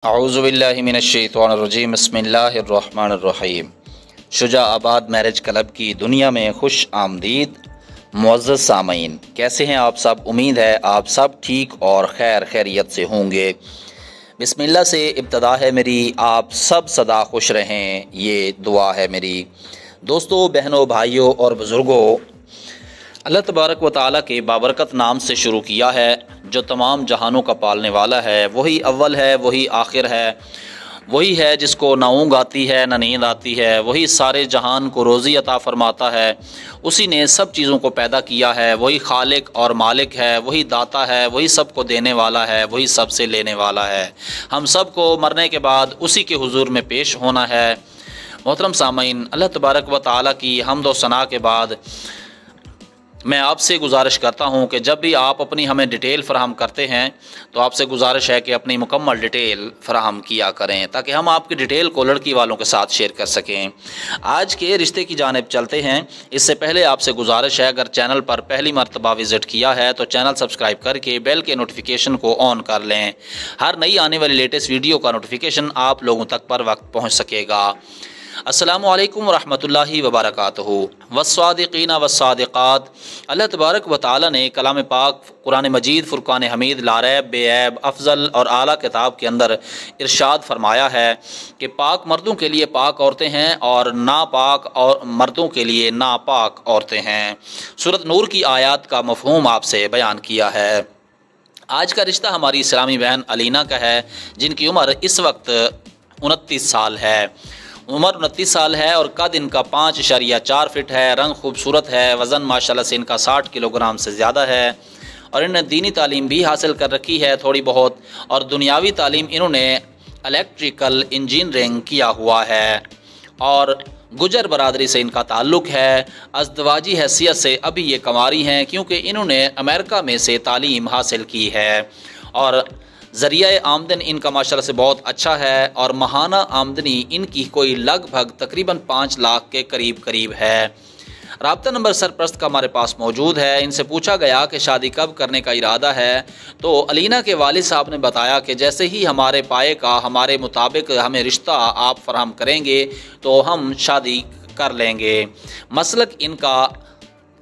अऊज़ु बिल्लाहि मिनश्शैतानिर्रजीम बिस्मिल्लाहिर्रहमानिर्रहीम। शुजा आबाद मैरिज क्लब की दुनिया में खुश आमदीद मुअज़्ज़ज़ सामीन, कैसे हैं आप सब? उम्मीद है आप सब ठीक और खैरियत से होंगे। बिस्मिल्लाह से इब्तदा है मेरी, आप सब सदा खुश रहें, ये दुआ है मेरी। दोस्तों, बहनों, भाइयों और बुज़ुर्गों, अल्लाह तबारक व तआला के बाबरकत नाम से शुरू किया है जो तमाम जहानों का पालने वाला है। वही अव्वल है, वही आखिर है, वही है जिसको ना ऊँघ आती है ना नींद आती है, वही सारे जहान को रोज़ी अता फरमाता है, उसी ने सब चीज़ों को पैदा किया है, वही खालिक और मालिक है, वही दाता है, वही सबको देने वाला है, वही सबसे लेने वाला है। हम सब को मरने के बाद उसी के हुजूर में पेश होना है। मोहतरम सामीन, अल्लाह तबारक व तआला की हम्द व सना के बाद मैं आपसे गुजारिश करता हूं कि जब भी आप अपनी हमें डिटेल फ़राहम करते हैं तो आपसे गुजारिश है कि अपनी मुकम्मल डिटेल फ़राहम किया करें ताकि हम आपकी डिटेल को लड़की वालों के साथ शेयर कर सकें। आज के रिश्ते की जानिब चलते हैं। इससे पहले आपसे गुजारिश है, अगर चैनल पर पहली मरतबा विज़िट किया है तो चैनल सब्सक्राइब करके बेल के नोटिफिकेशन को ऑन कर लें। हर नई आने वाली लेटेस्ट वीडियो का नोटिफिकेशन आप लोगों तक पर वक्त पहुँच सकेगा। अस्सलामु अलैकुम वरहमतुल्लाहि वबरकातुहू। वस्सादिकीना वस्सादिकात। अल्लाह तबारक व तआला ने कलाम पाक कुरान मजीद फ़ुरक़ान हमीद लारैब बेऐब अफजल और आला किताब के अंदर इरशाद फरमाया है कि पाक मर्दों के लिए पाक औरतें हैं और नापाक और मर्दों के लिए नापाक औरतें हैं। सूरत नूर की आयत का मफ़हूम आपसे बयान किया है। आज का रिश्ता हमारी इस्लामी बहन अलीना का है, जिनकी उम्र इस वक्त 29 साल है। उम्र 29 साल है और कद इनका 5.4 फिट है। रंग खूबसूरत है। वज़न माशाल्लाह से इनका 60 किलोग्राम से ज़्यादा है और इन्होंने दीनी तालीम भी हासिल कर रखी है थोड़ी बहुत, और दुनियावी तालीम इन्होंने इलेक्ट्रिकल इंजीनियरिंग किया हुआ है और गुजर बरादरी से इनका ताल्लुक़ है। अज़दवाजी हैसियत से अभी ये कंवारी हैं क्योंकि इन्होंने अमेरिका में से तालीम हासिल की है और ज़रिया आमदन इनका माशाल्लाह से बहुत अच्छा है और माहाना आमदनी इनकी कोई लगभग तकरीबन 5 लाख के करीब है। राब्ता नंबर सरप्रस्त का हमारे पास मौजूद है। इनसे पूछा गया कि शादी कब करने का इरादा है तो अलीना के वालिद साहब ने बताया कि जैसे ही हमारे पाए का हमारे मुताबिक हमें रिश्ता आप फराहम करेंगे तो हम शादी कर लेंगे। मसलक इनका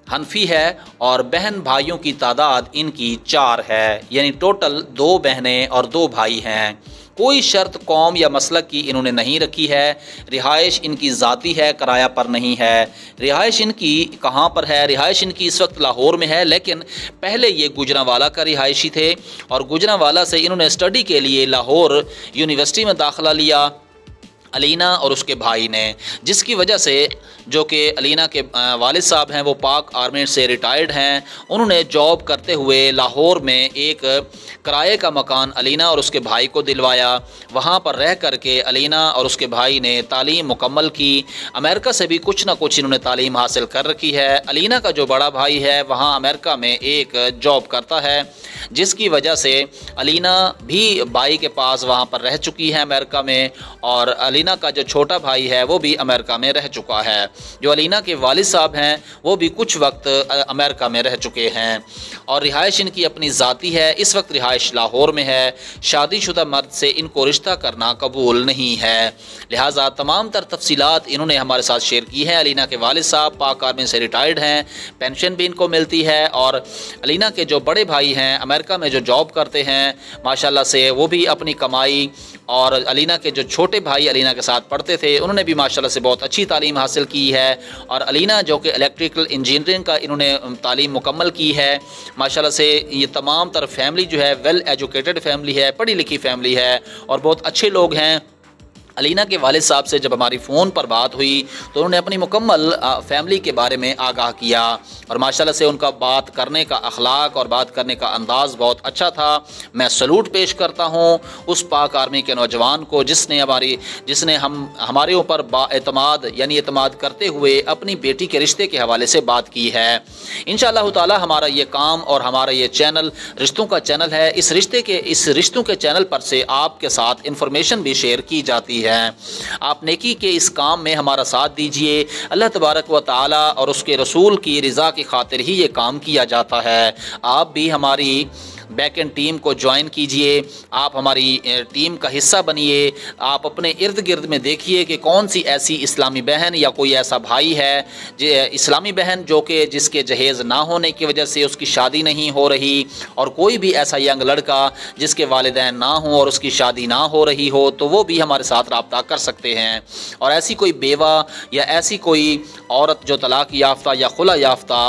हनफी है और बहन भाइयों की तादाद इनकी 4 है, यानी टोटल 2 बहनें और 2 भाई हैं। कोई शर्त कौम या मसलक की इन्होंने नहीं रखी है। रिहाइश इनकी ज़ाती है, किराया पर नहीं है। रिहाइश इनकी कहाँ पर है? रिहाइश इनकी इस वक्त लाहौर में है, लेकिन पहले ये गुजरांवाला का रिहायशी थे और गुजरांवाला से इन्होंने स्टडी के लिए लाहौर यूनिवर्सिटी में दाखिला लिया अलीना और उसके भाई ने, जिसकी वजह से जो कि अलीना के वालिद साहब हैं वो पाक आर्मी से रिटायर्ड हैं। उन्होंने जॉब करते हुए लाहौर में एक किराए का मकान अलीना और उसके भाई को दिलवाया। वहाँ पर रह कर के अलीना और उसके भाई ने तालीम मुकम्मल की। अमेरिका से भी कुछ ना कुछ इन्होंने तालीम हासिल कर रखी है। अलीना का जो बड़ा भाई है वहाँ अमेरिका में एक जॉब करता है, जिसकी वजह से अलीना भी भाई के पास वहाँ पर रह चुकी है अमेरिका में, और अलीना का जो छोटा भाई है वो भी अमेरिका में रह चुका है। जो अलीना के वालिद साहब हैं वो भी कुछ वक्त अमेरिका में रह चुके हैं और रिहाइश इनकी अपनी ज़ाती है। इस वक्त रिहाइश लाहौर में है। शादीशुदा मर्द से इनको रिश्ता करना कबूल नहीं है, लिहाजा तमाम तर तफसीलात इन्होंने हमारे साथ शेयर की हैं। अलीना के वालिद साहब पाक आर्मी से रिटायर्ड हैं, पेंशन भी इनको मिलती है, और अलीना के जो बड़े भाई हैं अमेरिका में जो जॉब करते हैं माशाल्लाह से वो भी अपनी कमाई, और अलीना के जो छोटे भाई अलीना के साथ पढ़ते थे उन्होंने भी माशाल्लाह से बहुत अच्छी तालीम हासिल की है, और अलीना जो कि इलेक्ट्रिकल इंजीनियरिंग का इन्होंने तालीम मुकम्मल की है। माशाल्लाह से ये तमाम तरफ फैमिली जो है वेल एजुकेटेड फैमिली है, पढ़ी लिखी फैमिली है और बहुत अच्छे लोग हैं। अलीना के वालिद साहब से जब हमारी फ़ोन पर बात हुई तो उन्होंने अपनी मुकम्मल फ़ैमिली के बारे में आगाह किया और माशाल्लाह से उनका बात करने का अखलाक और बात करने का अंदाज़ बहुत अच्छा था। मैं सलूट पेश करता हूँ उस पाक आर्मी के नौजवान को जिसने हमारे ऊपर बाएतमाद यानी एतमाद करते हुए अपनी बेटी के रिश्ते के हवाले से बात की है। इंशाअल्लाह ताला हमारा ये काम और हमारा ये चैनल रिश्तों का चैनल है। इस रिश्तों के चैनल पर से आपके साथ इंफॉर्मेशन भी शेयर की जाती है। आप नेकी के इस काम में हमारा साथ दीजिए। अल्लाह तबारक व तआला और उसके रसूल की रज़ा की खातिर ही ये काम किया जाता है। आप भी हमारी बैक एंड टीम को ज्वाइन कीजिए, आप हमारी टीम का हिस्सा बनिए। आप अपने इर्द गिर्द में देखिए कि कौन सी ऐसी इस्लामी बहन या कोई ऐसा भाई है इस्लामी बहन जो कि जिसके जहेज़ ना होने की वजह से उसकी शादी नहीं हो रही, और कोई भी ऐसा यंग लड़का जिसके वालिदैन ना हों और उसकी शादी ना हो रही हो, तो वो भी हमारे साथ रब्ता कर सकते हैं। और ऐसी कोई बेवा या ऐसी कोई औरत जो तलाक याफ्ता या खुला याफ्ता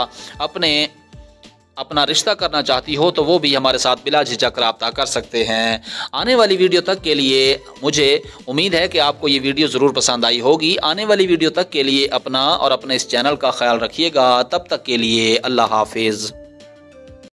अपना रिश्ता करना चाहती हो, तो वो भी हमारे साथ बिला झिझक रब्ता कर सकते हैं। आने वाली वीडियो तक के लिए मुझे उम्मीद है कि आपको ये वीडियो ज़रूर पसंद आई होगी। आने वाली वीडियो तक के लिए अपना और अपने इस चैनल का ख्याल रखिएगा। तब तक के लिए अल्लाह हाफिज़।